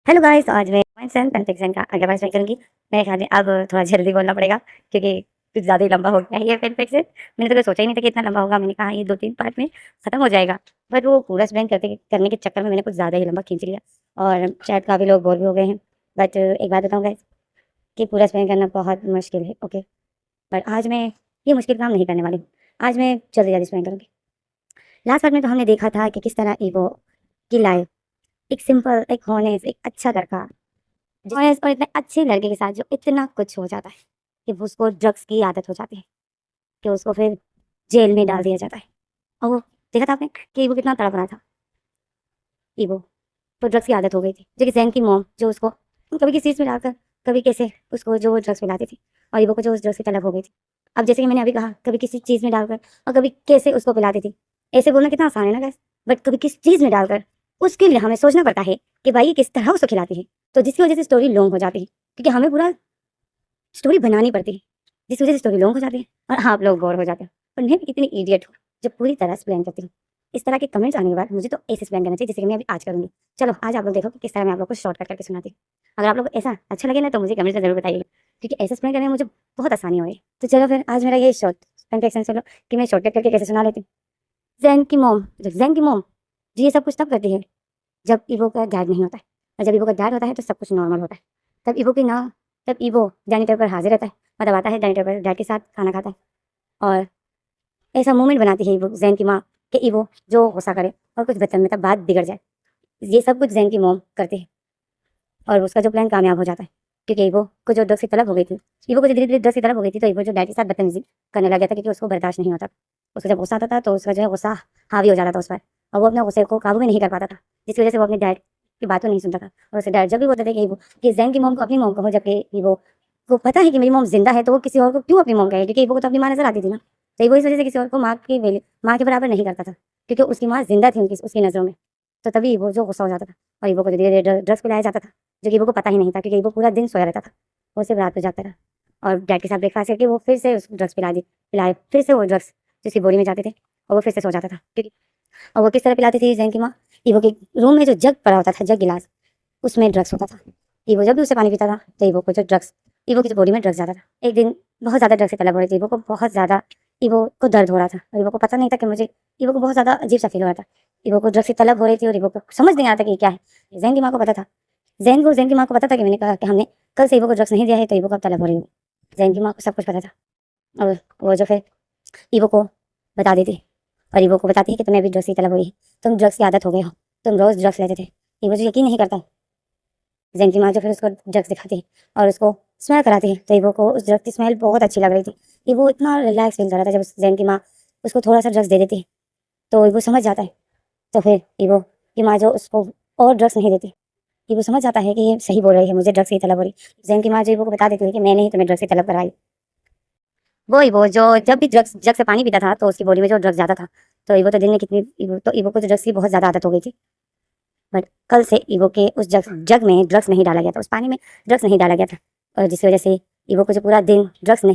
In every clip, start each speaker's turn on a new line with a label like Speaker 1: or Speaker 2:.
Speaker 1: Hello guys, आज मैं points and confliction का अगला पार्ट करूँगी। मेरे ख्याल में अब थोड़ा जल्दी बोलना पड़ेगा क्योंकि कुछ ज़्यादा ही लंबा हो गया है ये कन्फ्लिक्शन। मैंने तो कभी सोचा ही नहीं था कि इतना लंबा होगा। मैंने कहा ये 2-3 पार्ट में ख़त्म हो जाएगा, बट वो पूरा एक्सप्लेन करने के चक्कर में मैंने कुछ ज़्यादा ही लंबा खींच लिया और शायद काफ़ी लोग बोर भी हो गए हैं। बट एक बात बताऊँ गाइस कि पूरा एक्सप्लेन करना बहुत मुश्किल है, ओके? बट आज मैं ये मुश्किल काम नहीं करने वाली हूँ। आज मैं जल्दी-जल्दी एक्सप्लेन करूँगी। लास्ट पार्ट में तो हमने देखा था कि किस तरह ईगो की लाइफ़ एक सिंपल, एक हॉनेस्ट, एक अच्छा लड़का और इतने अच्छे लड़के के साथ जो इतना कुछ हो जाता है कि वो उसको ड्रग्स की आदत हो जाती है, कि उसको फिर जेल में डाल दिया जाता है। और वो देखा था आपने कि वो कितना तड़प रहा था। ईगो तो ड्रग्स की आदत हो गई थी, जो कि जैन की मॉम जो उसको कभी किसी चीज़ में डालकर, कभी कैसे उसको जो वो ड्रग्स पिलाती थी और ईगो को जो उस ड्रग्स की तलब हो गई थी। अब जैसे कि मैंने अभी कहा, कभी किसी चीज़ में डालकर और कभी कैसे उसको पिलाती थी। ऐसे बोलना कितना आसान है ना गाइस, बट कभी किस चीज़ में डालकर उसके लिए हमें सोचना पड़ता है कि भाई ये किस तरह उसको खिलाती है। तो जिसकी वजह से स्टोरी लॉन्ग हो जाती है, क्योंकि हमें पूरा स्टोरी बनानी पड़ती है, जिस वजह से स्टोरी लॉन्ग हो जाती है और आप लोग बोर हो जाते हो। पर मैं भी कितनी इडियट हूँ जो पूरी तरह एक्सप्लेन करती हूँ। इस तरह के कमेंट्स आने के बाद मुझे तो ऐसे एक्सप्लेन करना चाहिए जैसे कि मैं अभी आज करूँगी। चलो आज आप लोग देखो कि किस तरह मैं आप लोग को शॉर्टकट करके सुनाती हूँ। अगर आप लोग को ऐसा अच्छा लगे ना तो मुझे कमेंट्स में ज़रूर बताइएगा, क्योंकि ऐसे एक्सप्लेन करने में मुझे बहुत आसानी हो रही है। तो चलो फिर आज मेरा ये शॉर्ट कन्फेक्शन चलो कि मैं शॉर्टकट करके कैसे सुना लेती हूँ। ज़ैन की मॉम जी ये सब कुछ तब करती है जब ईवो का डैड नहीं होता है, और जब ईवो का डैड होता है तो सब कुछ नॉर्मल होता है। तब ईवो की ना तब ईवो डाइनिंग टेबल पर हाजिर रहता है, मतलब आता है डाइनिंग टेबल पर डैड के साथ खाना खाता है और ऐसा मूवमेंट बनाती है ईवो ज़ैन की माँ कि ईवो जो गुस्सा करे और कुछ बदतमीज़ी बात बिगड़ जाए। ये सब कुछ ज़ैन की मॉम करती है और उसका जो प्लान कामयाब हो जाता है, क्योंकि ईवो को जो ड्रग्स की तलब हो गई थी, ईवो को धीरे-धीरे ड्रग्स की तलब हो गई थी, तो ईवो जो डैड के साथ बदतमीज़ी करने लग गया था क्योंकि उसको बर्दाश्त नहीं होता। उसको जब गुस्सा आता था तो उसका जो है गुस्सा हावी हो जाता था उस पर और वो अपने गुस्से को काबू में नहीं कर पाता था, जिसकी वजह से वो अपने डैड की बात को नहीं सुनता था। और उससे डैड जब भी बोलते थे कि ईवो कि ज़ैन की मॉम को अपनी मॉम कहो, जबकि ईवो को पता है कि मेरी मॉम ज़िंदा है, तो वो किसी और को क्यों अपनी मॉम कहे, क्योंकि ईवो को तो अपनी माँ नज़र आती थी ना। तो ईवो इस वजह से किसी और को माँ के बराबर नहीं करता था, क्योंकि उसकी माँ ज़िंदा थी उसकी नज़रों में। तो तभी ईवो जो गुस्सा हो जाता था और ईवो को धीरे-धीरे ड्रग्स पिलाया जाता था, जो कि ईवो को पता ही नहीं था, क्योंकि ईवो पूरा दिन सोया रहता था। वो सिर्फ रात को जागता था और डैड के साथ ब्रेकफास्ट करके वो फिर से उसको ड्रग्स पिलाए, फिर से वो ड्रग्स जिसकी बॉडी में जाते थे और वो फिर से सो जाता था, क्योंकि और वो किस तरह पिलाती थी ज़ैन की माँ, ईवो के रूम में जो जग पड़ा होता था, जग गिलास, उसमें ड्रग्स होता था। ईवो जब भी उससे पानी पीता था तो ईवो की जो बॉडी में ड्रग्स जाता था। एक दिन बहुत ज़्यादा ड्रग्स की तलब हो रही थी, ईवो को बहुत ज़्यादा ईवो को दर्द हो रहा था और ईवो को पता नहीं था कि ईवो को बहुत ज़्यादा अजीब सा फील हो रहा था। ईवो को ड्रग्स की तलब हो रही थी और ईवो को समझ नहीं आ रहा था कि ये क्या है। ज़ैन की माँ को पता था। ज़ैन की माँ को पता था कि मैंने कहा कि हमने कल से ईवो को ड्रग्स नहीं दिया है, तो ईवो को अब तलब हो रही होगी। ज़ैन की माँ को सब कुछ पता था और वो जो फिर ईवो को बता देती और ईवो को बताती है कि तुम्हें अभी ड्रग्स की तलब हो रही है, तुम ड्रग्स की आदत हो गए हो, तुम रोज़ ड्रग्स लेते थे। ईवो जो यकीन नहीं करता, ज़ैन की माँ जो फिर उसको ड्रग्स दिखाती है और उसको स्मेल कराती है, तो ईवो को उस ड्रग्स की स्मेल बहुत अच्छी लग रही थी। ईवो इतना रिलैक्स फील कर रहा था जब ज़ैन की माँ उसको थोड़ा सा ड्रग्स दे देती है, तो ईवो समझ जाता है। तो फिर ईवो की माँ जो उसको और ड्रग्स नहीं देती, ईवो समझ जाता है कि ये सही बोल रही है, मुझे ड्रग्स की तलब हो रही। ज़ैन की माँ जो ईवो को बता देती है कि मैंने ही तुम्हें ड्रग्स की तलब कराई। वो जो जब भी ड्रग्स जग से पानी पीता था तो उसकी बॉडी में जो ड्रग्स जाता था, तो ईवो तो दिन में ईवो को जो ड्रग्स की बहुत ज़्यादा आदत हो गई थी। बट कल से ईवो के उस जग में ड्रग्स नहीं डाला गया था, उस पानी में ड्रग्स नहीं डाला गया था और जिसकी वजह से ईवो को जो पूरा दिन ड्रग्स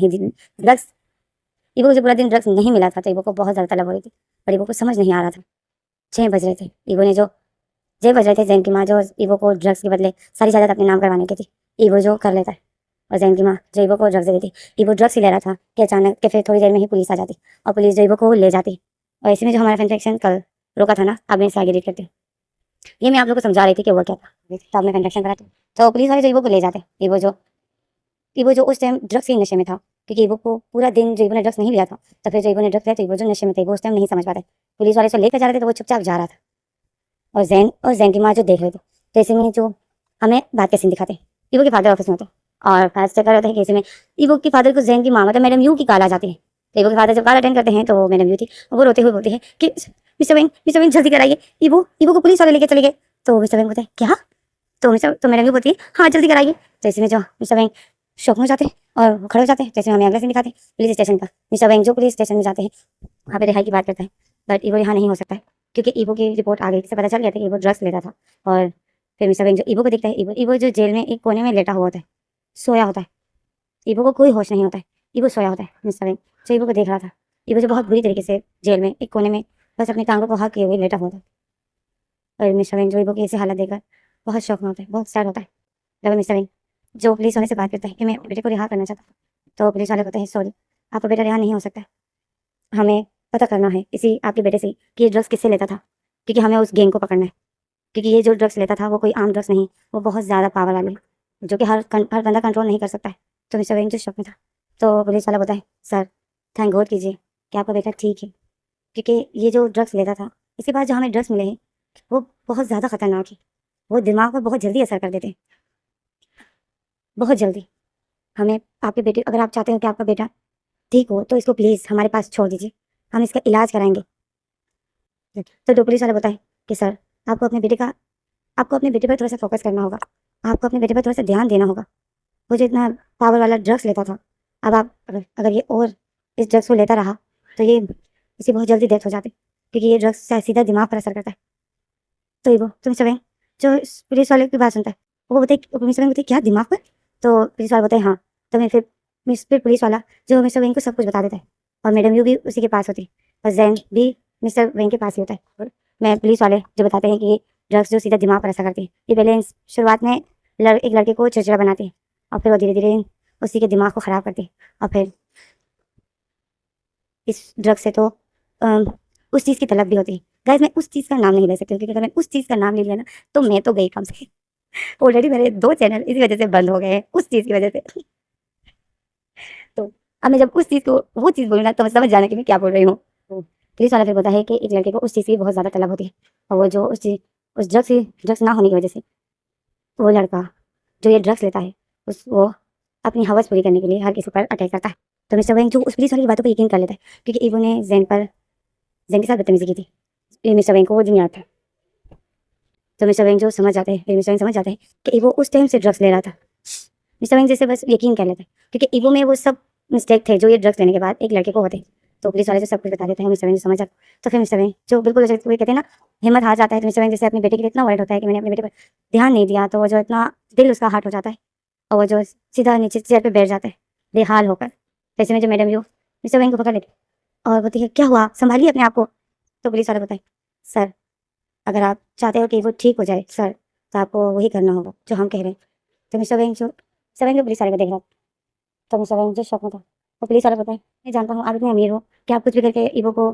Speaker 1: ईवो को जो पूरा दिन ड्रग्स नहीं मिला था, तो ईवो को बहुत ज़्यादा तलब हो रही थी पर ईवो को समझ नहीं आ रहा था। 6 बज रहे थे, ईवो ने जो 6 बज रहे थे, ज़ैन की माँ जो ईवो को ड्रग्स के बदले सारी जायदाद अपने नाम करवाने की थी, ईवो जो कर लेता है और ज़ैन की माँ जो ईवो को ड्रग्स दे देती। ईवो ड्रग्स ही ले रहा था कि अचानक के फिर थोड़ी देर में ही पुलिस आ जाती और पुलिस जो ईवो को ले जाती। और इसी में जो हमारा फैन कल रोका था ना, अब मैं इसे आगे रीड करती हूँ। ये मैं आप लोग को समझा रही थी कि वो क्या था, तो आपने कंडक्शन करा था। तो पुलिस वाले जो ईवो को ले जाते, ईवो जो उस टाइम ड्रग्स के नशे में था, क्योंकि ईवो को पूरा दिन जो ईवो ने ड्रग्स नहीं लिया था, तो फिर जो ईवो ने ड्रग्स लिया तो ईवो जो नशे में थे, वो उस टाइम नहीं समझ पाते। पुलिस वाले से लेकर जा रहे थे तो वो चुपचाप जा रहा था और ज़ैन की माँ जो देख रहे थे। तो ऐसे में जो हमें बात का सीन दिखाते, ईवो के फादर ऑफिस में होते और फैसले कर रहे थे कि ऐसे में ईवो के फादर को ज़ैन की माँ मतलब मैडम यू की कॉल आ जाती है। तो ईवो के फादर जब कॉल अटेंड करते हैं तो मैडम यू थी, वो रोते हुए बोलती है कि मिस्टर वेंग जल्दी कराइए, ईवो को पुलिस वाले लेके चले गए। तो मिस्टर वेंग बोलते हैं क्या? तो मैडम यू बोलती है हाँ जल्दी कराइए। तो ऐसे में जो मिस्टर वेंग शॉक में हो जाते हैं और वो खड़े हो जाते हैं। जैसे हमें अगला सीन दिखाते हैं पुलिस स्टेशन का। मिस्टर वेंग जो पुलिस स्टेशन में जाते हैं वहाँ पे रिहाई की बात करता है, बट ईवो यहाँ नहीं हो सकता है क्योंकि ईवो की रिपोर्ट आ गई थी, से पता चल गया था कि ईवो ड्रग्स लेता था। और फिर मिस्टर वेंग जो ईवो को देखता है, ईवो जो जेल में एक कोने में लेटा हुआ होता है, सोया होता है, ईवो को कोई होश नहीं होता है, ईवो सोया होता है। मिस्टर वेंग जो ईवो को देख रहा था, ईवो जो बहुत बुरी तरीके से जेल में एक कोने में बस अपनी टांगों को हाँ किए हुए लेटा हुआ था और मिस्टर वेंग जो ईवो की ऐसी हालत देखकर बहुत शौक में होता है, बहुत सैड होता है जब मिस्टर विंग जो पुलिस वाले से बात करता है कि मैं अपने बेटे को रिहा करना चाहता हूँ। तो पुलिस वाले कहते हैं सॉरी, आपका बेटा रिहा नहीं हो सकता है, हमें पता करना है इसी आपके बेटे से कि ये ड्रग्स किससे लेता था, क्योंकि हमें उस गैंग को पकड़ना है, क्योंकि ये जो ड्रग्स लेता था वो कोई आम ड्रग्स नहीं, वो बहुत ज़्यादा पावर वाले हैं जो कि हर बंदा कंट्रोल नहीं कर सकता है। तो मिस्टर वेंग जो शॉक में था, तो पुलिस वाला बताए सर थैंक गॉड कीजिए कि आपका बेटा ठीक है, क्योंकि ये जो ड्रग्स लेता था, इसके बाद जो हमें ड्रग्स मिले हैं वो बहुत ज़्यादा खतरनाक है, वो दिमाग पर बहुत जल्दी असर कर देते हैं, बहुत जल्दी। हमें आपके बेटे, अगर आप चाहते हो कि आपका बेटा ठीक हो तो इसको प्लीज़ हमारे पास छोड़ दीजिए, हम इसका इलाज कराएंगे। तो जो पुलिस वाला बताए कि सर आपको अपने बेटे का आपको अपने बेटे पर थोड़ा सा फोकस करना होगा, आपको अपने बेटे पर थोड़ा सा ध्यान देना होगा। वो जो इतना पावर वाला ड्रग्स लेता था, अब आप अगर ये और इस ड्रग्स को लेता रहा तो ये इसी बहुत जल्दी डेथ हो जाती, क्योंकि ये ड्रग्स सीधा दिमाग पर असर करता है। तो ये वो तुम सब जो इस पुलिस वाले की बात सुनता है, वो बताए मिस्टर वेंग बताए क्या दिमाग पर? तो पुलिस वाला बताए हाँ। तो मैं फिर पुलिस वाला जो मिस्टर वेंग को सब कुछ बता देता है, और मैडम यू भी उसी के पास होती है, और जैन भी मिस्टर वेंग के पास ही होता है। और मैं पुलिस वाले जो बताते हैं कि ये ड्रग्स जो सीधा दिमाग पर असर करती है, ये पहले शुरुआत में एक लड़के को चिड़चिड़ा बनाती है, और फिर वो धीरे धीरे उसी के दिमाग को ख़राब करती है, और फिर इस ड्रग से तो उस चीज़ की तलब भी होती है। गाइस मैं उस चीज़ का नाम नहीं ले सकती, क्योंकि अगर मैं उस चीज़ का नाम ले लिया ना तो मैं तो गई काम से। ऑलरेडी मेरे 2 चैनल इसी वजह से बंद हो गए हैं, उस चीज़ की वजह से। तो अब मैं जब उस चीज़ को वो चीज़ बोलूँ ना तो समझ जाना कि मैं क्या बोल रही हूँ। तो पुलिस वाला फिर बोलता है कि एक लड़के को उस चीज़ की बहुत ज़्यादा तलब होती है, और वो जो उस ड्रग्स ना होने की वजह से वो लड़का जो ये ड्रग्स लेता है वो अपनी हवस पूरी करने के लिए हर किसी पर अटैक करता है। तो मिस्टर वेंग जो उस पुलिस वाली की बातों पर यकीन कर लेता है, क्योंकि ईवो ने ज़ेन के साथ बदतमीजी की थी। ये मिस्टर वेंग को वो दिन याद था। तो मिस्टर वेंग जो समझ जाते हैं, फिर मिस्टर वेंग समझ जाते हैं कि ईवो उस टाइम से ड्रग्स ले रहा था। मिस्टर वेंग जैसे बस यकीन कर लेता है, क्योंकि ईवो में वो सब मिस्टेक थे जो ये ड्रग्स लेने के बाद एक लड़के को होते। तो पुलिस वाले जो सब कुछ बता देते हैं, मिस्टर वेंग समझ जाता। तो फिर मिस्टर वेंग जो बिल्कुल जैसे वो कहते हैं ना हिम्मत हार जाता है, तो मिस्टर वेंग जैसे अपने बेटे के लिए इतना वर्ड होता है कि मैंने अपने बेटे पर ध्यान नहीं दिया, तो वो जो इतना दिल उसका हार्ट हो जाता है, और वो जो सीधा नीचे चेयर पे बैठ जाता है बेहाल होकर। जैसे में जो मैडम जो मिस्टर वेंग को पकड़ लेती और बोलती है क्या हुआ, संभालिए अपने आप को। तो पुलिस वाला बताए सर अगर आप चाहते हो कि वो ठीक हो जाए सर, तो आपको वही करना होगा जो हम कह रहे हैं। तो मिस्टर वेंग जो पुलिस वाले को देख रहा था, तो मिस्टर वेंग जो शौक में था, वो पुलिस वाला बताए मैं जानता हूँ आप इतने अमीर हो कि आप कुछ भी करके ईवो को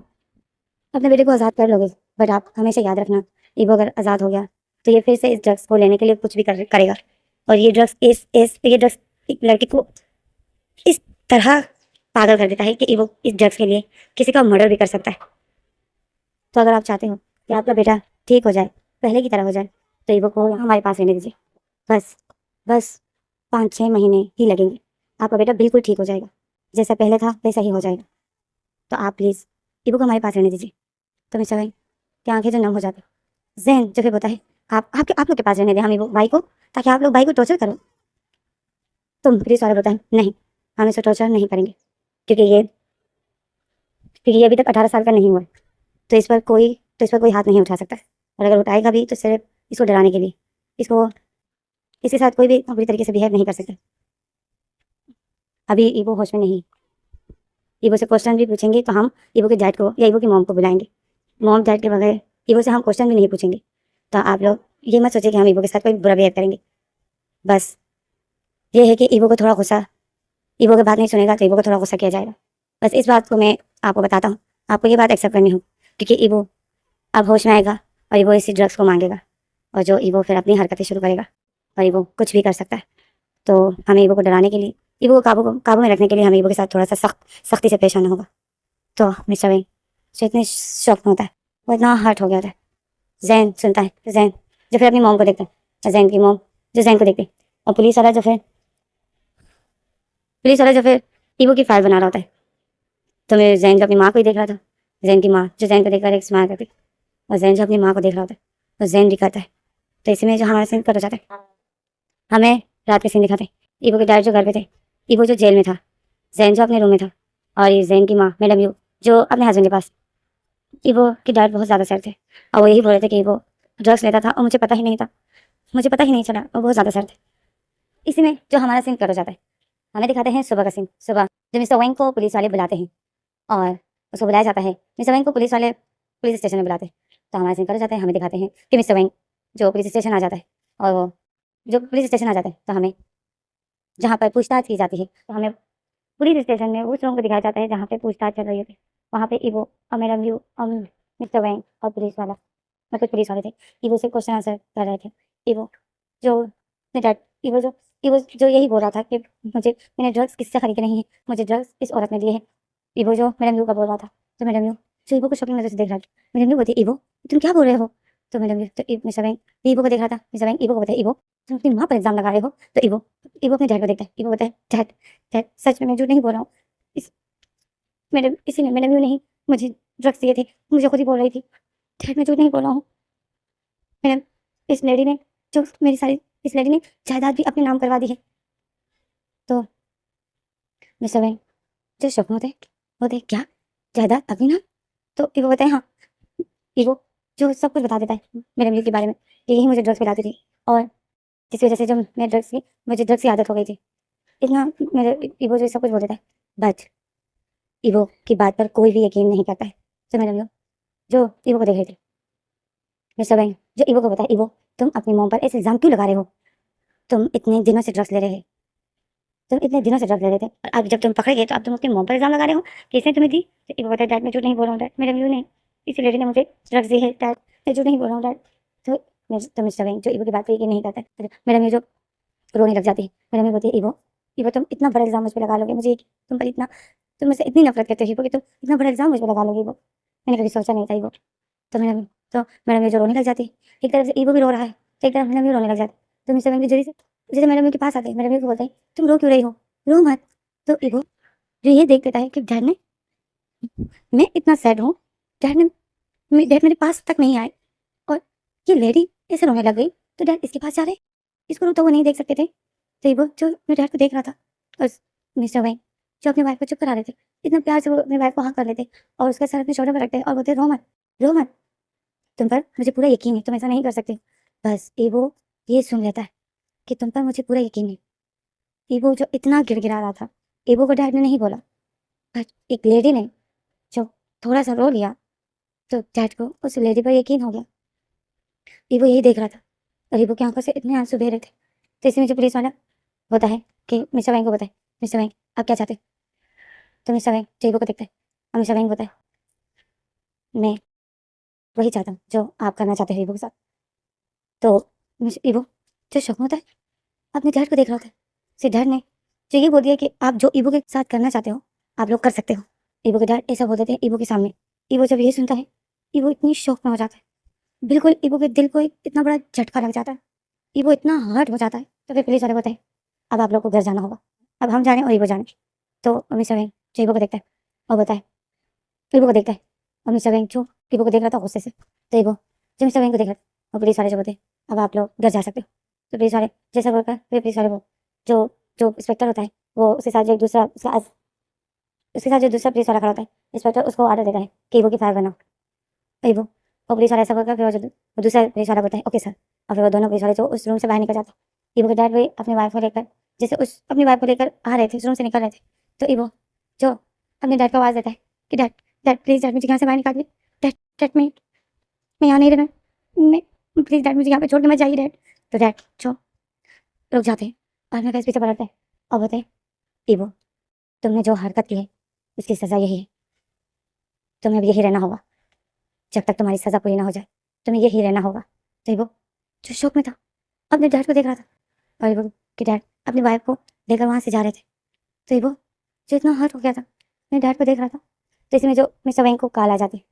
Speaker 1: अपने बेटे को आज़ाद कर लोगे, बट आप हमेशा याद रखना ईवो अगर आज़ाद हो गया तो ये फिर से इस ड्रग्स को लेने के लिए कुछ भी करेगा, और ये ड्रग्स एक लड़के को इस तरह पागल कर देता है कि ईवो इस ड्रग्स के लिए किसी का मर्डर भी कर सकता है। तो अगर आप चाहते हो कि आपका बेटा ठीक हो जाए, पहले की तरह हो जाए, तो ईवो को हमारे पास रहने दीजिए। बस बस 5-6 महीने ही लगेंगे, आपका बेटा बिल्कुल ठीक हो जाएगा, जैसा पहले था वैसा ही हो जाएगा। तो आप प्लीज़ ईवो को हमारे पास रहने दीजिए। तो मिस्टर वेंग की आंखें जो नम हो जाती, ज़ेन जो फिर बोलता है आप लोग के पास रहने दें हम ईवो भाई को, ताकि आप लोग भाई को टॉर्चर करो। तो पुलिस वाले बताएं नहीं, हम इसे टॉर्चर नहीं करेंगे, क्योंकि ये अभी तक 18 साल का नहीं हुआ है, तो इस पर कोई हाथ नहीं उठा सकता, और अगर उठाएगा भी तो सिर्फ इसको डराने के लिए। इसके साथ कोई भी बुरी तरीके से बिहेव नहीं कर सकता। अभी ईवो होश में नहीं, ईवो से क्वेश्चन भी पूछेंगे तो हम ईवो के डैड को या ईवो की मॉम को बुलाएंगे, मॉम डैड के बगैर ईवो से हम क्वेश्चन भी नहीं पूछेंगे। तो आप लोग ये मत सोचिए कि हम ईवो के साथ कोई बुरा बिहेव करेंगे। बस ये है कि ईवो की बात नहीं सुनेगा तो ईवो को थोड़ा गुस्सा किया जाएगा। बस इस बात को मैं आपको बताता हूँ, आपको ये बात एक्सेप्ट करनी हो, क्योंकि ईवो अब होश में आएगा और ईवो इसी ड्रग्स को मांगेगा, और जो ईवो फिर अपनी हरकतें शुरू करेगा, और ईवो कुछ भी कर सकता है। तो हमें ईवो को डराने के लिए, ईवो को काबू में रखने के लिए हमें ईवो के साथ थोड़ा सा सख्ती से पेश आना होगा। तो मिस्टर वेंग जो इतने शौक में होता है, वो इतना हर्ट हो गया होता है। जैन सुनता है, जैन जो फिर अपनी मॉम को देखता है, जैन की मॉम जो जैन को देखती है, और पुलिस वाला जो फिर ईवो की फाइल बना रहा होता है। तो मैं जैन जो अपनी माँ को ही देख रहा था, जैन की माँ जो जैन को देखकर एक स्माइल करती, और जैन जो अपनी माँ को देख रहा होता है तो जैन भी करता है। तो इसी में जो हमारा सीन कट हो जाता है, हमें रात के सीन दिखाते हैं। ईवो के डैड जो घर पे थे, ईवो जो जेल में था, जैन जो अपने रूम में था, और ये जैन की माँ मैडम यू जो अपने हस्बैंड के पास। ईवो के डैड बहुत ज़्यादा सैड थे, और वो यही बोल रहे थे कि ईवो ड्रग्स लेता था और मुझे पता ही नहीं चला, और बहुत ज़्यादा सैड थे। इसी में जो हमारा सीन कट हो जाता है, हमें दिखाते हैं सुबह का सीन। सुबह जब मिस्टर वेंग को पुलिस वाले बुलाते हैं और उसको बुलाया जाता है, मिस्टर वेंग को पुलिस वाले पुलिस स्टेशन में बुलाते हैं, तो हमारा सीन कट हो जाता है। हमें दिखाते हैं कि मिस्टर वेंग जो पुलिस स्टेशन आ जाता है, और वो जो पुलिस स्टेशन आ जाता है तो हमें जहाँ पर पूछताछ की जाती है तो हमें पुलिस स्टेशन में उस रूम को दिखाया जाता है जहाँ पे पूछताछ चल रही होती है। वहाँ पे ईवो और मैडम व्यू और मिस्टर वैंग और पुलिस वाला कुछ पुलिस वाले थे। ईवो से क्वेश्चन आंसर कर रहे थे। ईवो जो डैड ईवो जो यही बोल रहा था कि मैंने ड्रग्स किससे खरीदे नहीं है, मुझे ड्रग्स इस औरत ने दिए हैं। ईवो जो मैडम व्यू का बोल रहा था। तो मैडम व्यू जो ईवो को शॉकिंग नजर से देख रहा था। मैडम व्यू बोलती ईवो तुम क्या बोल रहे हो? तो मैडम व्यू तो मिस्टर वैंग ईवो को देख रहा था। मिस्टर वैंग ईवो को बताया ईवो तुम अपनी माँ पर इल्जाम लगा रहे हो। तो ईवो ईवो अपने डैड को देखता है। ईवो बताया डैड डैड सच में मैं झूठ नहीं बोल रहा हूँ। इस मैडम इसी ने मैडम व्यू नहीं मुझे ड्रग्स दिए थे, मुझे खुद ही बोल रही थी। डैड मैं झूठ नहीं बोल रहा हूँ। मैडम इस लेडी ने जो मेरी सारी इस लेडी ने जायदाद भी अपने नाम करवा दी है। तो मिस्टर वैंग जो शौक होते होते क्या जायदाद अपनी नाम? तो ईवो बताए हाँ। ईवो जो सब कुछ बता देता है मेरे व्यू के बारे में कि यही मुझे ड्रग्स पिलाती थी और जिस वजह से जो मैं मुझे ड्रग्स की आदत हो गई थी। इतना मेरे ईवो जो सब कुछ बोल देता है बट ईवो की बात पर कोई भी यकीन नहीं करता है। तो मैडम जो ईवो को देख रही थी। मिस्टर वैंग जो ईवो को बताया ईवो तुम अपनी मॉम पर ऐसे इल्जाम क्यों लगा रहे हो? तुम इतने दिनों से ड्रग्स ले रहे हैं, तुम इतने दिनों से ड्रग्स ले रहे थे और अब जब तुम पकड़े गए तो अब तुम अपनी मॉम पर इल्जाम लगा रहे हो कि इसने तुम्हें दी। तो ईवो कहता है डैड मैं झूठ नहीं बोल रहा हूँ डैड, मैडम व्यू ने इसी लेडी ने मुझे ड्रग्स दी है डैड, मैं झूठ नहीं बोल रहा हूँ डैड। तो मिस्टर वैंग जो ईवो की बात पर यकीन नहीं करता है। मैडम व्यू जो रोने लग जाती है। मैडम व्यू बोलती है ईवो ईवो तुम इतना बड़ा इल्जाम मुझ पर लगा लोगे, मुझे तुम पर इतना तुम मुझसे इतनी नफरत करते हो ईवो कि तुम इतना बड़ा इल्जाम मुझ पर लगा लोगे ईवो, मैंने कभी सोचा नहीं था ईवो। तो मैडम व्यू जो रोने लग जाती है। एक तरफ से ईवो भी रो रहा है तो एक तरफ मैडम व्यू रोने लग जाती है। तो मिस्टर वैंग भी जल्दी से जैसे मैडम व्यू के पास आते हैं। मैडम व्यू को बोलते हैं तुम रो क्यों रही हो, रो मत। तो ईवो जो ये देख लेता है कि डैड ने मैं इतना सैड हूँ, डैड मेरे पास तक नहीं आए और ये लेडी ऐसे रोने लग गई तो डैड इसके पास जा रहे, इसको रोता हुआ नहीं देख सकते थे। तो ईवो जो मेरे डैड को देख रहा था और मिस्टर वैंग जो अपनी वाइफ को चुप करा रहे थे, इतना प्यार से वो अपनी वाइफ को हाँ कर लेते और उसका सर अपने शोल्डर पर रखते और बोलते रो मत रो मत, तुम पर मुझे पूरा यकीन है तुम ऐसा नहीं कर सकते। बस ईवो ये सुन लेता है कि तुम पर मुझे पूरा यकीन है। ईवो जो इतना गिड़गिड़ा रहा था, ईवो को डैड ने नहीं बोला बट एक लेडी ने जो थोड़ा सा रो लिया तो डैड को उस लेडी पर यकीन हो गया। ईवो यही देख रहा था और ईवो की आंखों से इतने आंसू बह रहे थे। तो इसमें जो पुलिस वाला होता है कि मिस्टर वैंग को बताए मिस्टर वैंग आप क्या चाहते? तो मिस्टर वैंग जो ईवो को देखता है और मिस्टर वैंग बताए मैं वही चाहता हूँ जो आप करना चाहते हो ईवो के साथ। तो ईवो जो शौक होता है अपने डैड को देख रहा होता है। सिर्फ डैड ने जो ये बोल दिया कि आप जो ईवो के साथ करना चाहते हो आप लोग कर सकते हो। ईवो के डैड ऐसा बोल देते हैं ईवो के सामने। ईवो जब ये सुनता है ईवो इतनी शौक में हो जाता है, बिल्कुल ईवो के दिल को एक इतना बड़ा झटका लग जाता है, ईवो इतना हर्ट हो जाता है। तो फिर पुलिस वाले बताए अब आप लोग को घर जाना होगा, अब हम जाने और ईवो जाने। तो मिस्टर वैंग जो ईवो को देखता है और बताए ईवो को देखता है और मिस्टर वैंग जो ईवो को देख रहा था गुस्से से। तो ईवो जो मिस्टर वैंग को देख रहा था और पुलिस वाले जो बोलते अब आप लोग घर जा सकते हो। तो पुलिस वाले जैसा बोलकर फिर पुलिस वाले वो जो जो इंस्पेक्टर होता है वो उसके साथ जो एक दूसरा उसके साथ जो दूसरा पुलिस वाला खड़ा होता है इंस्पेक्टर उसको ऑर्डर देता है कि ईवो की फायर बनाओ। ईवो और पुलिस वाला ऐसा बोलकर फिर वो दूसरा पुलिस वाला बोलता है ओके सर। और फिर वो दोनों पुलिस वाले जो उस रूम से बाहर निकल जाते हैं। ईवो के डैड भी अपनी वाइफ को लेकर जैसे उस अपनी वाइफ को लेकर आ रहे थे उस रूम से निकल रहे थे। तो ईवो जो अपने डैड को आवाज़ देता है कि डैड डैड प्लीज़ डैड मुझे यहाँ से बाहर निकालिए, डैड डैड मैं यहाँ नहीं रहना, मैं प्लीज़ डैड मुझे यहाँ पे छोड़ के मत जाइए डैड। तो डैड जो रुक जाते हैं और मेरे पास पीछे पलटते हैं और बोलते हैं ईवो तुमने जो हरकत की है उसकी सज़ा यही है, तुम्हें अब यही रहना होगा जब तक तुम्हारी सज़ा पूरी ना हो जाए, तुम्हें यही रहना होगा। तो ईवो जो शौक में था अपने डैड को देख रहा था और ईवो कि डैड अपनी वाइफ को लेकर वहाँ से जा रहे थे। तो ईवो जो इतना हर्ट हो गया था अपने डैड को देख रहा था। तो इसमें जो मिस्टर वैंग को कॉल आ जाती है।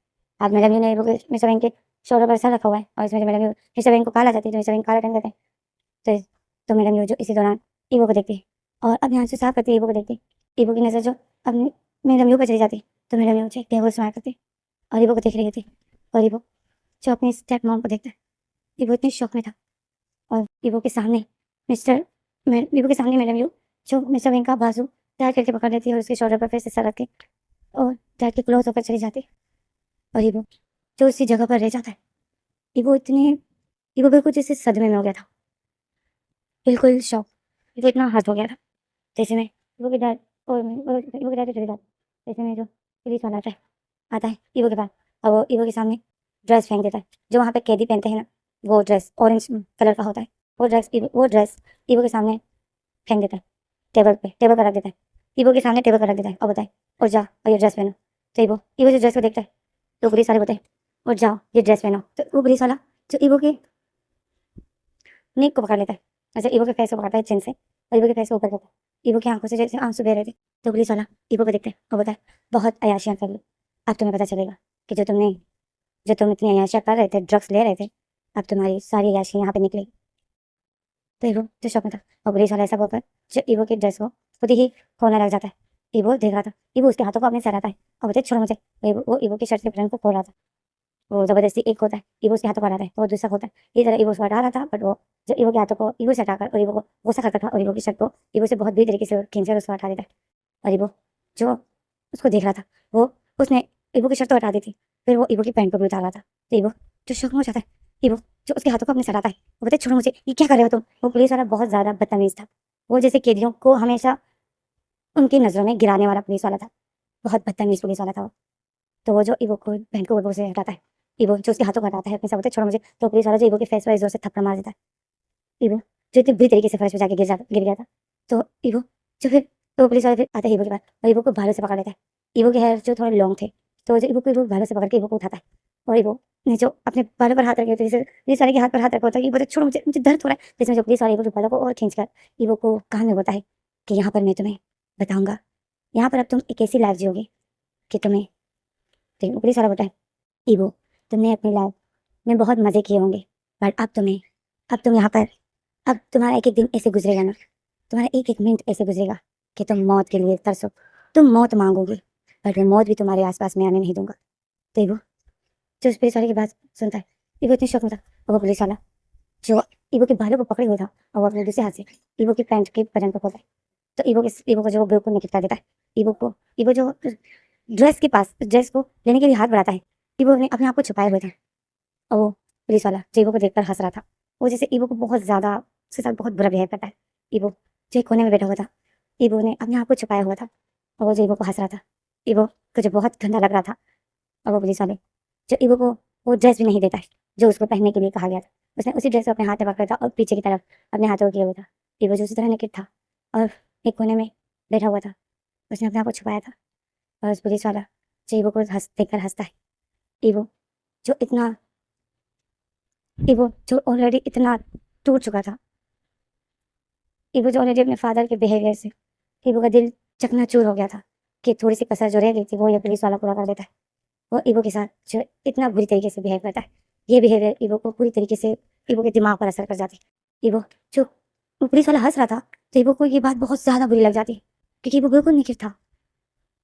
Speaker 1: आज मैडम ने ईवो के मिस्टर वैंग के शोल्डर पर सर रखा हुआ है और इसमें जो मैडम मिस्टर वैंग को कॉल आ जाती है तो मिस्टर वैंग कॉल अटेंड करते हैं। तो मैडम जो इसी दौरान ईवो को देखती है और अब यहाँ से साफ करती है ईवो को देखती है। ईवो की नज़र जो अपनी मैडम यू पर चली जाती है तो मैडम यू एक टेबल स्माइल करती है और ईवो को देख रही होती है और ईवो जो अपनी स्टेप मॉम को देखता है। ईवो इतने शौक में था और ईवो के सामने ईवो के सामने मैडम यू जो मिस्टर वैंग का बाजू टाइट करके पकड़ लेती है और उसके शोल्डर पर फिर से सर रख के और डैड के क्लोज होकर चली जाती है और ईवो जो उसी जगह पर रह जाता है। ईवो बिल्कुल जैसे सदमे में हो गया था, बिल्कुल शॉक, ईवो इतना हर्ट हो गया था। जैसे में ईवो के डैड ईवो के डैड चले जाते जैसे में जो पुलिस वाला आता है ईवो के पास और वो ईवो के सामने ड्रेस फेंक देता है जो वहाँ पे कैदी पहनते हैं ना, वो ड्रेस ऑरेंज कलर का होता है। वो ड्रेस ईवो के सामने फेंक देता है, टेबल पर रख देता है, ईवो के सामने टेबल पर रख देता है और बताए और जाओ और ये ड्रेस पहनो। तो ईवो जो ड्रेस को देखता है तो पुलिस वाले बोलते हैं और जाओ ये ड्रेस पहनो। तो वो पुलिस वाला जो ईवो की नेक को पकड़ लेता है, अच्छा ईवो के फेस को पकड़ता है चिन से और ईवो के फेस को ऊपर करता है। ईवो की आंखों से जैसे आंसू बह रहे थे। तो पुलिस वाला ईवो को देखते हैं और बताए बहुत अय्याशियां कर ली, अब तुम्हें पता चलेगा कि जो तुम इतनी अय्याशियां कर रहे थे, ड्रग्स ले रहे थे, अब तुम्हारी सारी अय्याशी यहाँ पे निकलेगी। तो ईवो जो शौक में था और पुलिस वाला ऐसा बोलकर जो ईवो की ड्रेस को खुद ही खोलने लग जाता है। ईवो देख रहा था, ईवो उसके हाथों को अपने सहलाता है और बोलते छोड़ो मुझे। वो ईवो की शर्ट के बटन को खोल रहा था, वो जबरदस्ती एक होता है, ईवो उसके हाथों को हटाता है तो वो दूसरा होता है। इस तरह ईवो उसको हटा रहा था, बट वो जो ईवो के हाथों को ईवो से हटाकर और ईवो को गुस्सा करता था और ईवो की शर्ट को ईवो से बहुत बुरी तरीके से खींचकर उसको हटा देता है। और ईवो जो उसको देख रहा था वो उसने ईवो की शर्ट तो हटा दी थी, फिर वो ईवो की पैंट को भी उतार रहा था। तो ईवो जो शौक में हो जाता है, ईवो जो उसके हाथों को अपने सटाता है, वो बोलते छोड़ो मुझे, ये क्या कर रहे हो तुम। वो पुलिस वाला बहुत ज्यादा बदतमीज था, वो जैसे कैदियों को हमेशा उनकी नजरों में गिराने वाला पुलिस वाला था, बहुत बदतमीज पुलिस वाला था वो। तो वो जो ईवो को पैंट को ईवो से हटाता है, ईवो जो उसके हाथों को हटाता है अपने से बोलते छोड़ो मुझे। तो पुलिस वाला जो ईवो के फेस पर जोर से थप्पड़ मार देता है। ईवो जो इतनी बुरी तरीके से फर्श पे जाके गिर गया था। तो ईवो जो फिर तो पुलिस वाले फिर आते हैं ईवो के पास और ईवो को भाले से पकड़ लेता है। ईवो के हेयर जो थोड़े लॉन्ग थे तो जो ईवो भाले से पकड़ के ईवो को उठाता है और ईवो ने जो अपने बालों पर हाथ रखे होते जैसे पुलिस वाले के हाथ पर हाथ रखा होता है कि बोलते छोड़ो मुझे, मुझे दर्द हो रहा है। जिसमें जो पुलिस वाले ईवो के बालों को और खींचकर ईवो को कान में बोलता है कि यहाँ पर मैं तुम्हें बताऊंगा, यहाँ पर अब तुम एक ऐसी लाइफ जियोगे कि तुम्हें। तो पुलिस वाला बोलता है ईवो तुमने अपनी लाइफ में बहुत मजे किए होंगे, बट अब तुम यहाँ पर अब तुम्हारा एक एक दिन ऐसे गुजरेगा ना, तुम्हारा एक एक मिनट ऐसे गुजरेगा कि तुम मौत के लिए तरसो, तुम मौत मांगोगे, बट मैं मौत भी तुम्हारे आसपास में आने नहीं दूंगा। तो वो जो उस पुलिस वाले की बात सुनता है, वो इतनी शौक में था और वो पुलिस वाला जो ईवो के बालों को पकड़े हुए था और वो अपने दूसरे हाथ से ईवो की पैंट के बटन को खोलता है। तो ईवो को जो बिल्कुल निकलता देता है, ईवो जो ड्रेस को लेने के लिए हाथ बढ़ाता है, ईवो ने अपने आप को छुपाए हुए था और वो पुलिस वाला जो ईवो को देखकर हंस रहा था। वो जैसे ईवो को बहुत ज्यादा उसके साथ बहुत बुरा बिहेव करता है। ईवो जो एक कोने में बैठा हुआ था, ईवो ने अपने आप को छुपाया हुआ था और वो जो ईवो को हंस रहा था, ईवो को जो बहुत गंदा लग रहा था। और वो पुलिस वाले जो ईवो को वो ड्रेस भी नहीं देता है जो उसको पहनने के लिए कहा गया था। उसने उसी ड्रेस को अपने हाथ में पकड़ा था और पीछे की तरफ अपने हाथों को किया हुआ था। ईवो जो उसी तरह निकट था और एक कोने में बैठा हुआ था, उसने अपने आप को छुपाया था। और उस पुलिस वाला जो ईवो को देखकर हंसता है, ईवो जो इतना ईवो जो ऑलरेडी इतना टूट चुका था, ईवो जो ऑलरेडी अपने फादर के बिहेवियर से ईवो का दिल चकनाचूर हो गया था कि थोड़ी सी कसर जो रह गई थी वो ये पुलिस वाला पूरा कर देता है। वो ईवो के साथ जो इतना बुरी तरीके से बिहेव करता है, ये बिहेवियर ईवो को पूरी तरीके से ईवो के दिमाग पर असर कर जाती है। ईवो जो पुलिस वाला हंस रहा था तो ईवो को ये बात बहुत ज्यादा बुरी लग जाती क्योंकि वो बिल्कुल निखित था।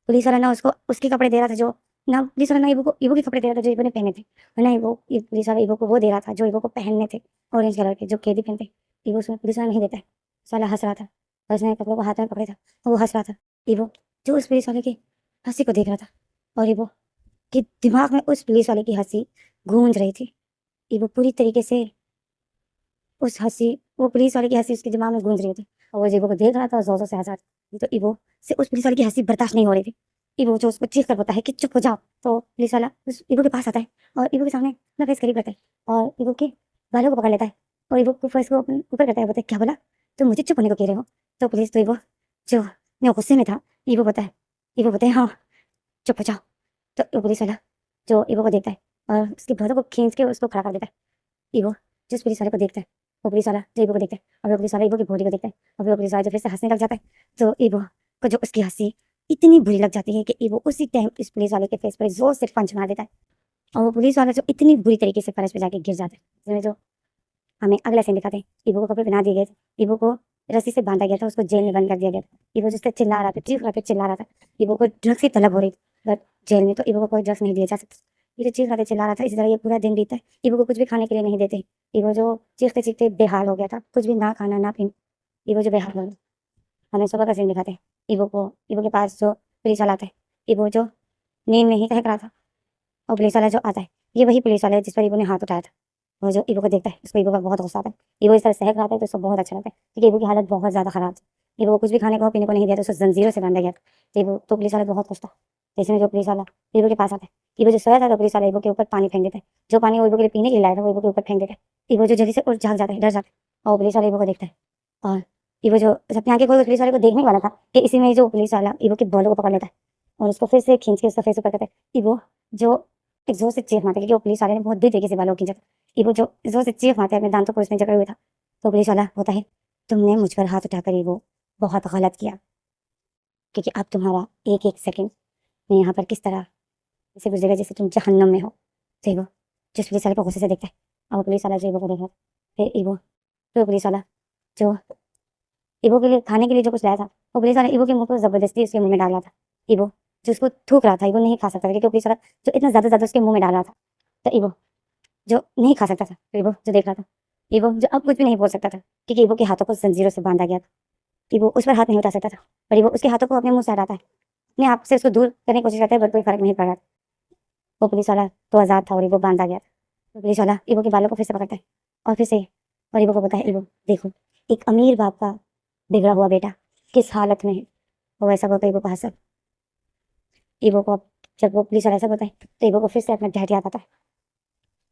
Speaker 1: पुलिस वाला ना उसको उसके कपड़े दे रहा था जो ना पुलिस वाला ना ईवो के कपड़े दे रहा था जो ईवो ने पहने थे, और ना पुलिस वाला ईवो को वो दे रहा था जो ईवो को पहनने थे, ऑरेंज कलर के जो कैदी पहनते। ईवो उसमें पुलिस वाला नहीं देता है। साला हंस रहा था और उसने कपड़ों को हाथ में पकड़े था और वो हंस रहा था। ईवो जो उस पुलिस वाले की हंसी को देख रहा था और ईवो के दिमाग में उस पुलिस वाले की हंसी गूंज रही थी। ईवो पूरी तरीके से उस हंसी वो पुलिस वाले की हंसी उसके दिमाग में गूंज रही थी और वो ईवो को देख रहा था और जोर से हंस रहा था। तो ईवो से उस पुलिस वाले की हंसी बर्दाश्त नहीं हो रही थी। ईवो जो उसको चीख कर बोलता है कि चुप हो जाओ। तो पुलिस वाला उस ईवो के पास आता है और ईवो के सामने अपना फेस करीब करता है और ईवो के बालों को पकड़ लेता है और ईवो को फेस को ऊपर करता है। बोलता है क्या बोला, तुम मुझे चुप होने को कह रहे हो। तो पुलिस तो ईवो जो मैं गुस्से में था, ईवो बोलता है हाँ चुप हो जाओ। तो वो पुलिस वाला जो ईवो को देखता है और उसके बालों को खींच के उसको खड़ा कर देता है। ईवो जिस पुलिस वाले को देखता है, वो पुलिस वाला जो ईवो को देखता है और वो पुलिस वाला ईवो की बॉडी को देखता है और वो पुलिस वाला जो फिर से हंसने लग जाता है। तो ईवो को जो उसकी हंसी इतनी बुरी लग जाती है कि ईवो उसी टाइम इस पुलिस वाले के फेस पर जोर से पंच मार देता है और वो पुलिस वाला जो इतनी बुरी तरीके से फर्श पे जाके गिर जाता है। जिसमें जो हमें अगला सीन दिखाते हैं, ईवो को कपड़े पहना दिए गए थे, ईवो को रस्सी से बांधा गया था, उसको जेल में बंद कर दिया गया था। ईवो जिससे चिल्ला रहा था, चीख रहा था, चिल्ला रहा था। ईवो को ड्रग्स की तलब हो रही थी बट जेल में तो ईवो को कोई ड्रग्स नहीं दिया जा सकता। ये जो चीख रहा था, चिल्ला रहा था, इसी तरह ये पूरा दिन बीता है। ईवो को कुछ भी खाने के लिए नहीं देते। ईवो जो चीखते चीखते बेहाल हो गया था, कुछ भी ना खाना ना पीना, ईवो जो बेहाल हो गया। हमें सुबह का सीन दिखाते हैं, ईवो के पास जो पुलिस वाला आता है, ईवो जो नींद में ही तहक रहा था और पुलिस वाला जो आता है ये वही पुलिस वाला है जिस पर ईवो ने हाथ उठाया था। वो जो ईवो को देखता है उसको ईवो का बहुत गुस्सा आता है। ईवो इस तरह सहक रहा था तो उसको बहुत अच्छा लगता है क्योंकि ईवो की हालत बहुत ज्यादा खराब थी। ईवो को कुछ भी खाने को पीने को नहीं दिया था, उसको जंजीरों से बांधा गया था। तो ईवो तो पुलिस वाला बहुत खुश था। तो इसमें जो पुलिस वाला ईवो के पास आता है, ईवो जो सोया था तो पुलिस वाला ईवो के ऊपर पानी फेंक देता है। जो पानी वो ईवो के लिए पीने के लिए लाया था वो ईवो के ऊपर फेंक देता है। ईवो जो जल्दी से उठ जाग जाता है, डर जाता है और पुलिस वाला ईवो को देखता है और ईवो जो अपनी आंखें खोल के पुलिस वाले को देखने वाला था कि इसी में जो पुलिस वाला ईवो के बालों को पकड़ लेता है और उसको फिर से खींच के उसका फेस ऊपर करता है। ईवो जो एक जोर से चीख मारता है क्योंकि वो पुलिस वाले ने बहुत बुरी तरीके से बालों को खींचा था। ईवो जो जोर से चीख मारता है अपने दांतों को उसमें जकड़े हुए था। तो पुलिस वाला होता है, तुमने मुझ पर हाथ उठाकर ईवो बहुत गलत किया, क्योंकि अब तुम्हारा एक एक सेकंड मैं यहाँ पर किस तरह ऐसे गुजरेगा जैसे तुम जहन्नम में हो। तो ईवो जिस पुलिस वाले को गुस्से से देखता है और वो पुलिस वाला जो ईवो को देख रहा था, फिर ईवो तो पुलिस वाला जो ईवो के लिए खाने के लिए जो कुछ लाया था वो पुलिस वाला ईवो के मुंह को जबरदस्ती उसके मुंह में डाल रहा था। ईवो जो उसको थूक रहा था, ईवो नहीं खा सकता था क्योंकि पुलिस वाला जो इतना ज्यादा उसके मुंह में डाल रहा था। तो ईवो जो नहीं खा सकता था, तो ईवो जो देख रहा था, ईवो जो अब कुछ भी नहीं बोल सकता था क्योंकि ईवो के हाथों को जंजीरों से बांधा गया था। ईवो उस पर हाथ नहीं उठा सकता था पर ईवो उसके हाथों को अपने मुंह से हटाता है, अपने आप से उसको दूर करने की कोशिश करता है पर कोई फर्क नहीं पड़ रहा था। वो पुलिस वाला तो आजाद था और ईवो बांधा गया था। तो पुलिस वाला ईवो के बालों को फिर से पकड़ता है और फिर से और ईवो को बताया, ईवो देखो एक अमीर बाप का बिगड़ा हुआ बेटा किस हालत में है। वो ऐसा बोलता है ईवो को हंस। ईवो को जब वो पुलिस वाला ऐसा बताए तो ईवो को फिर से अपना डैड याद आता है।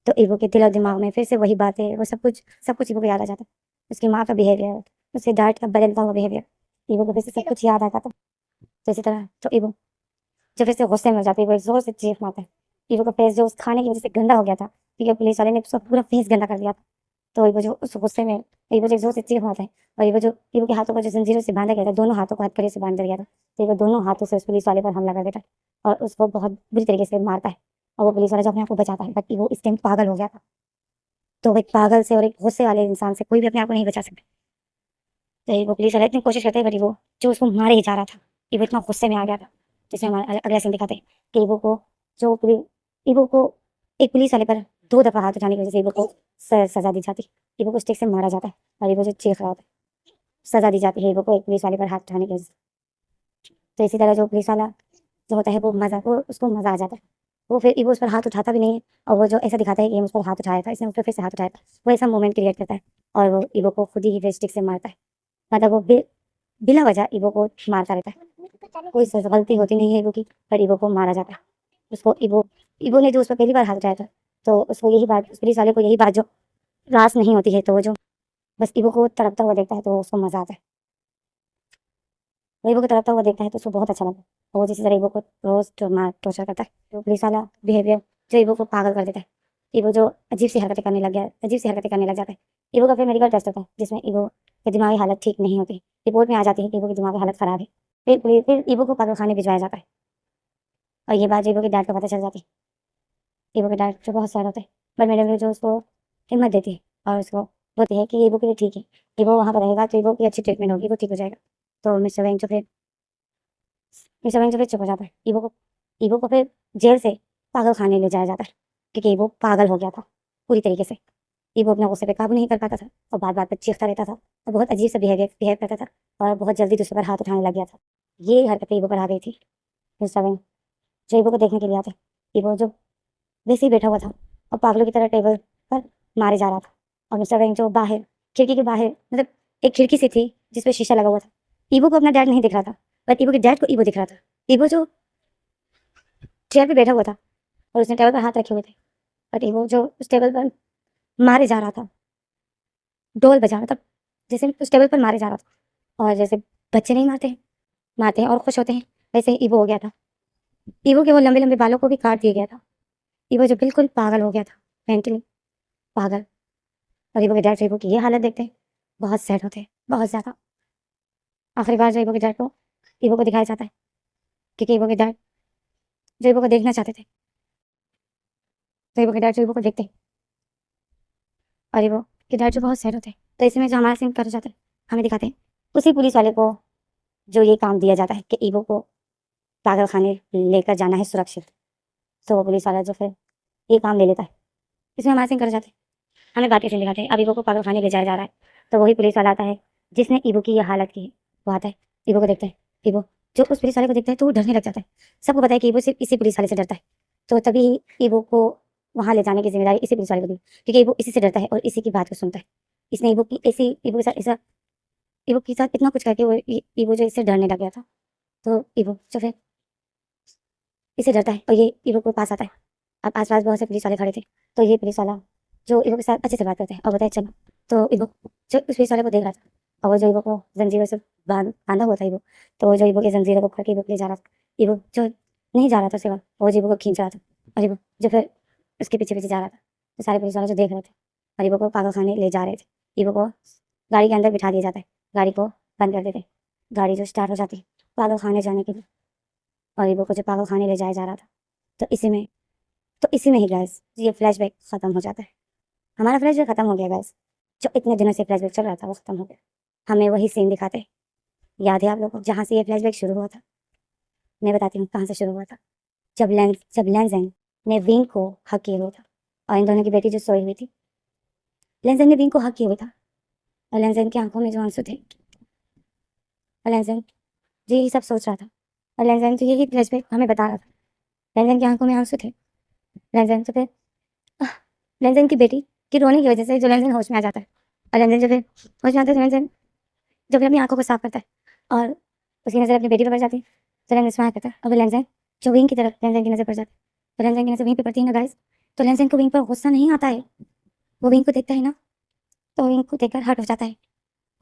Speaker 1: तो ईवो के दिल और दिमाग में फिर से वही बातें, वो सब कुछ ईवो को याद आ जाता है। उसकी माँ का बिहेवियर, उसके डैड का बदलता हुआ बिहेवियर, ईवो को फिर से सब कुछ याद आ जाता है। तो इसी तरह तो ईवो जब फिर से गुस्से में हो जाती है, वो एक जोर से चीख मारता है। ईवो का फेस जो उस खाने की वजह से गंदा हो गया था क्योंकि पुलिस वाले ने उसका पूरा फेस गंदा कर दिया था। तो ईवो जो उस गुस्से में ईवो जो एक जोर से चीख मारता है और ईवो के हाथों को जो जंजीरों से बांधा गया था, दोनों हाथों को हथकड़ी से बांध दिया गया था। तो ईवो दोनों हाथों से उस पुलिस वाले पर हमला कर देता है और उसको बहुत बुरी तरीके से मारता है। और वो पुलिस वाला जो अपने आप को बचाता है, बट वो इस टाइम पागल हो गया था। तो वो एक पागल से और एक गुस्से वाले इंसान से कोई भी अपने आप को नहीं बचा सकता। तो वो पुलिस वाला इतनी कोशिश करता है बट वो जो उसको मारे ही जा रहा था, ईवो इतना गुस्से में आ गया था। जैसे हमारा अगला सीन दिखाते हैं कि ईवो को एक पुलिस वाले पर 2 दफा हाथ उठाने की वजह से ईवो को सजा दी जाती है। ईवो को स्टिक से मारा जाता है और ईवो जो चीख रहा होता है, सजा दी जाती है ईवो को एक पुलिस वाले पर हाथ उठाने की वजह से। तो इसी तरह जो पुलिस वाला जो होता है वो उसको मजा आ जाता है। वो फिर ईवो उस पर हाथ उठाता भी नहीं है और वो जो ऐसा दिखाता है कि उस पर हाथ उठाया था, इसने उस पर फिर से हाथ उठाया था, वो ऐसा मोमेंट क्रिएट करता है और वो ईवो को खुद ही फिर स्टिक से मारता है। मतलब वो बिला वजह ईवो को मारता रहता है, कोई गलती होती नहीं है ईवो की, पर ईवो को मारा जाता है। उसको ईवो ईवो ने जो उस पर पहली बार हाथ उठाया था, तो उसको यही बात, उस पुलिस वाले को यही बात जो रास नहीं होती है, तो वो जो बस ईवो को तड़पता हुआ देखता है तो उसको मजा आता है। वो ईवो को तड़पता हुआ देखता है तो उसको बहुत अच्छा लगता है। और वो जिस तरह ईवो को रोज टॉर्चर करता है, तो पुलिस वाला बिहेवियर जो ईवो को पागल कर देता है। ईवो जो अजीब सी हरकतें करने लग गया, अजीब सी हरकतें करने लग जाता है। ईवो का फिर मेडिकल टेस्ट होता है जिसमें ईवो की दिमागी हालत ठीक नहीं होती, रिपोर्ट में आ जाती है कि ईवो की दिमागी हालत खराब है। फिर ईवो को पागल खाने भिजवाया जाता है और ये बात ईवो के डैड को पता चल जाती है। ईवो के डैड जो बहुत सैड होते हैं, बट मैडम जो उसको हिम्मत देती है और उसको बोलती है कि ईवो के लिए ठीक है, ईवो वहाँ पर रहेगा तो ईवो की अच्छी ट्रीटमेंट होगी, वो ठीक हो जाएगा। तो मिस्टर वेंग जो फिर चुप हो जाता है। ईवो को फिर जेल से पागल खाने ले जाया जाता है क्योंकि ईवो पागल हो गया था पूरी तरीके से। ईवो अपने गुस्से पे काबू नहीं कर पाता था और बात बात पर चीखता रहता था और बहुत अजीब सा बिहेव करता था और बहुत जल्दी दूसरे पर हाथ उठाने लग गया था। ये हरकतें ईवो पर आ गई थी। मिस्टर वेंग जो ईवो को देखने के लिए आते, ईवो जो वैसे ही बैठा हुआ था और पागलों की तरह टेबल पर मारे जा रहा था। और मिस्टर वेंग जो बाहर खिड़की के बाहर, मतलब एक खिड़की सी थी जिसपे शीशा लगा हुआ था, ईवो को अपना डैड नहीं दिख रहा था बट ईवो के डैड को ईवो दिख रहा था। ईवो जो चेयर पे बैठा हुआ था और उसने टेबल पर हाथ रखे हुए थे, बट ईवो जो उस टेबल पर मारे जा रहा था, ढोल बजा रहा था, जैसे उस टेबल पर मारे जा रहा था। और जैसे बच्चे नहीं मारते हैं और खुश होते हैं, वैसे ही ईवो हो गया था। ईवो के वो लंबे लंबे बालों को भी काट दिया गया था। ईवो जो बिल्कुल पागल हो गया था, मेंटली पागल। और ईवो के डैड ईवो की ये हालत देखते हैं बहुत सैड होते हैं, बहुत ज़्यादा। आखिरी बार जो ईवो के डैड को ईवो को दिखाया जाता है क्योंकि ईवो के डैड जो ईवो को देखना चाहते थे, तो ईवो के डैड जो ईवो को देखते हैं और ईवो के डैड जो बहुत सैड होते हैं। तो इसमें जो हमारा सीन कर जाता है, हमें दिखाते हैं उसी पुलिस वाले को जो ये काम दिया जाता है कि ईवो को पागल खाने लेकर जाना है सुरक्षित। तो वो पुलिस वाला जो फिर ये काम ले लेता है, इसमें हमारा सीन कर जाते हैं, हमें बातें सीन दिखाते हैं। अब ईवो को पागल खाने ले जाया जा रहा है तो वही पुलिस वाला आता है जिसने ईवो की ये हालत की है। वो आता है, ईवो को देखता है, ईवो जो उस पुलिस वाले को देखता है तो वो डरने लग जाता है। सबको पता है कि ईवो सिर्फ इसी पुलिस वाले से डरता है, तो तभी ईवो को वहां ले जाने की जिम्मेदारी इसी पुलिस वाले को दी क्योंकि ईवो इसी से डरता है और इसी की बात को सुनता है। इसने ईवो के साथ ऐसा ईवो के साथ इतना कुछ करके वो ईवो जो इससे डरने लग गया था। तो ईवो जो फिर इससे डरता है और ये ईवो के पास आता है। अब आसपास बहुत से पुलिस वाले खड़े थे, तो ये पुलिस वाला जो ईवो के साथ अच्छे से बात करते हैं और बताए चलो। तो ईवो जो उस पुलिस वाले को देख रहा था और वो जो ईवो को जंजीरों से बांधा हुआ था ईवो, तो वो जो ईवो की जंजीरों को पकड़ के ईवो को ले जा रहा था। ईवो जो नहीं जा रहा था सिवा, वो ईवो को खींच रहा था और ईवो जो फिर उसके पीछे-पीछे जा रहा था। तो सारे पुलिस वाले जो देख रहे थे और ईवो को पागलखाने ले जा रहे थे। ईवो को गाड़ी के अंदर बिठा दिया जाता है, गाड़ी को बंद कर देते हैं, गाड़ी जो स्टार्ट हो जाती है पागलखाने जाने के लिए और ईवो को जो पागलखाने ले जाया जा रहा था। तो इसी में ही गाइस ये फ्लैशबैक खत्म हो जाता है। हमारा फ्लैशबैक खत्म हो गया गाइस। जो इतने दिनों से फ्लैशबैक चल रहा था वो खत्म हो गया। हमें वही सीन दिखाते हैं। याद है आप लोगों को जहाँ से ये फ्लैशबैक शुरू हुआ था? मैं बताती हूँ कहाँ से शुरू हुआ था। जब लैंज़ेंग ने विंग को हक किया हुआ था और इन दोनों की बेटी जो सोई हुई थी, लैंज़ेंग ने विंग को हक किया हुआ था और लैंज़ेंग की आंखों में जो आंसू थे और लैंज़ेंग जो यही सब सोच रहा था और लैंज़ेंग तो यही फ्लैशबैक हमें बता रहा था। लैंज़ेंग की आंखों में आंसू थे। लैंज़ेंग तो फिर लैंज़ेंग की बेटी के रोने की वजह से जो लैंज़ेंग होश में आ जाता है और लैंज़ेंग जब फिर होश में आता है तो लैंज़ेंग जब अपनी आंखों को साफ करता है और उसकी नज़र अपनी बेटी पर पड़ जाती है तो लैंज़ेंग स्माइल करता है और फिर लैंज़ेंग जो विंग की तरफ लैंज़ेंग की नज़र पड़ जाती है तो लैंज़ेंग की नज़र विंग पे पड़ती है ना गाइस, तो लैंज़ेंग को विंग पर गुस्सा नहीं आता है। वो विंग को देखता है ना तो विंग को देखकर हर्ट हो जाता है।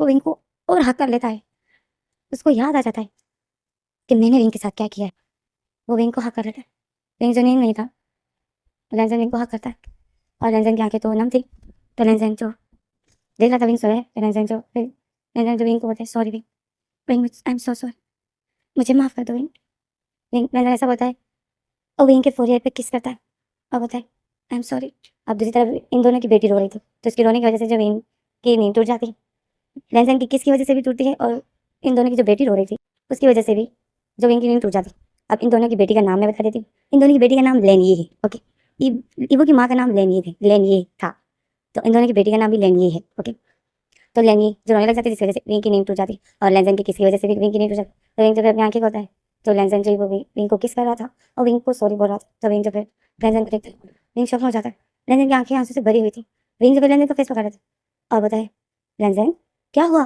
Speaker 1: वो विंग को और हक कर लेता है। उसको याद आ जाता है कि मैंने विंग के साथ क्या किया है। वो विंग को हक कर लेता है। विंग जो नींद नहीं था लैंज़ेंग विंग को हक करता है और लैंज़ेंग की आंखें तो नम थी। तो लैंज़ेंग जो देख रहा था विंग सोया है तो लैंज़ेंग जो विंग को बोलता है sorry wing, wing I am so sorry, मुझे माफ़ कर दो विंग। विंग लैंज़ेंग ऐसा बोलता है और विंग के फोरहेड पे किस करता है और बोलता है आई एम सॉरी। अब दूसरी तरफ इन दोनों की बेटी रो रही थी तो इसकी रोने की वजह से जो विंग की नींद टूट जाती है। लैंज़ेंग की किस की वजह से भी टूटती है और इन दोनों की जो बेटी रो रही थी उसकी वजह से भी जो विंग की नींद टूट जाती है। अब इन दोनों की बेटी का नाम मैं बता देती हूँ। इन दोनों की बेटी का नाम लेनिए है। ओके, ईवो की माँ का नाम लेनिए था तो इन दोनों की बेटी का नाम भी लेनिए है। ओके, तो लेनिए जो रोने लग जाती है जिसकी वजह से विंग की नींद टूट जाती और लैंज़ेंग की किसकी वजह से भी विंग की नींद टूट जाती। तो विंग जो फिर अपनी आंखें खोलता है तो लैंज़ेंग जो वो विंग को किस कर रहा था और विंग को सॉरी बोल रहा था। तो विंग जो फिर लैंज़ेंग को देखता है, विंग शॉक हो जाता है। लैंज़ेंग की आंखें आंसू से भरी हुई थी। विंग जो फिर लैंज़ेंग का फेस पकड़ रहा था और बताए लैंज़ेंग क्या हुआ।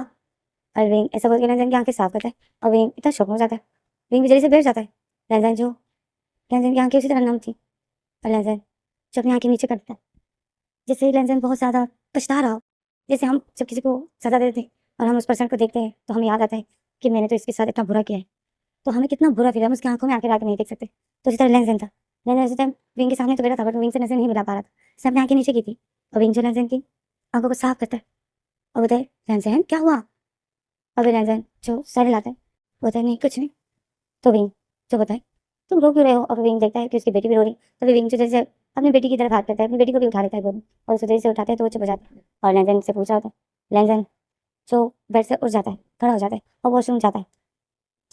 Speaker 1: और विंग ऐसा बोल के लैंज़ेंग की आंखें साफ करता है और विंग इतना शॉक हो जाता है, विंग भी जल्दी से बैठ जाता है। लैंज़ेंग की आंखें उसी तरह नम थी और लैंज़ेंग जो अपनी आंखें नीचे करता है जिससे लैंज़ेंग बहुत ज़्यादा पछता रहा हो। जैसे हम जब किसी को सज़ा देते हैं और हम उस पर्सन को देखते हैं तो हमें याद आता है कि मैंने तो इसके साथ इतना बुरा किया है, तो हमें कितना बुरा फील है, हम उसकी आंखों में आंखें डाल के नहीं देख सकते। तो इसी तरह लैंज़ेंग था। लैंज़ेंग उसी टाइम विंग के सामने तो बैठा था बट विंग से नज़र नहीं मिला पा रहा था, उसने अपनी आंखें नीचे की थी और विंग जो लैंज़ेंग की आंखों को साफ करता है और बताए लैंज़ेंग क्या हुआ। और फिर लैंज़ेंग जो सर हिलाता है बोलता है नहीं कुछ नहीं। तो विंग जो बताए तुम रो क्यों रहे हो। और विंग देखता है कि उसकी बेटी भी रो रही है तो फिर विंग जो जैसे अपनी बेटी की तरफ हाथ करता है, अपनी बेटी को भी उठा लेता है गोद में और उसे जैसे उठाता है तो वो चुप हो जाता है और लैंज़ेंग से पूछ रहा होता है। लैंज़ेंग जो बेड से उठ जाता है, खड़ा हो जाता है और वॉशरूम जाता है।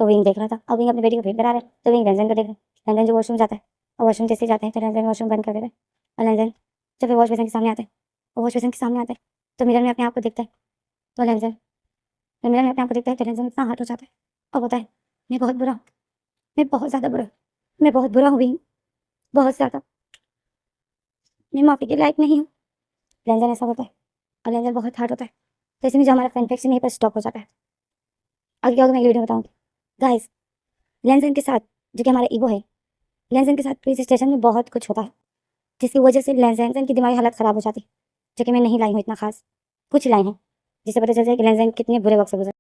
Speaker 1: तो विंग देख रहा था और विंग अपनी बेटी को फीड करा रहा है तो विंग लैंज़ेंग को देख रहा है। लैंज़ेंग जो वॉशरूम जाता है और वॉशरूम जैसे जाता है तो लैंज़ेंग वॉशरूम बंद कर देता है और लैंज़ेंग जब वॉश बेसिन के सामने आता है और वॉश बेसिन के सामने आता है तो मिरर में अपने आप को देखता है। तो लैंज़ेंग मिरर में अपने आप को देखता है तो लैंज़ेंग इतना हर्ट हो जाता है और बोलता है मैं बहुत बुरा हूँ, मैं बहुत ज़्यादा बुरा, मैं बहुत बुरा हूँ विंग, बहुत ज़्यादा, मैं माफ़ी के लायक नहीं हूँ। लैंज़ेंग ऐसा होता है और लैंज़ेंग बहुत हर्ट होता है। तो इसमें जो हमारा फैन फिक्शन यहीं पर स्टॉप हो जाता है। आगे क्या होगा मैं अगली वीडियो में बताऊँगी। गाइस लैंज़ेंग के साथ जो कि हमारा ईवो है, लैंज़ेंग के साथ पुलिस स्टेशन में बहुत कुछ होता है जिसकी वजह से लैंज़ेंग की दिमागी हालत ख़राब हो जाती है, जो कि मैं नहीं लाई हूँ इतना खास, कुछ लाई हूँ जिससे पता चल जाए कि लैंज़ेंग कितने बुरे वक्त से गुजरा।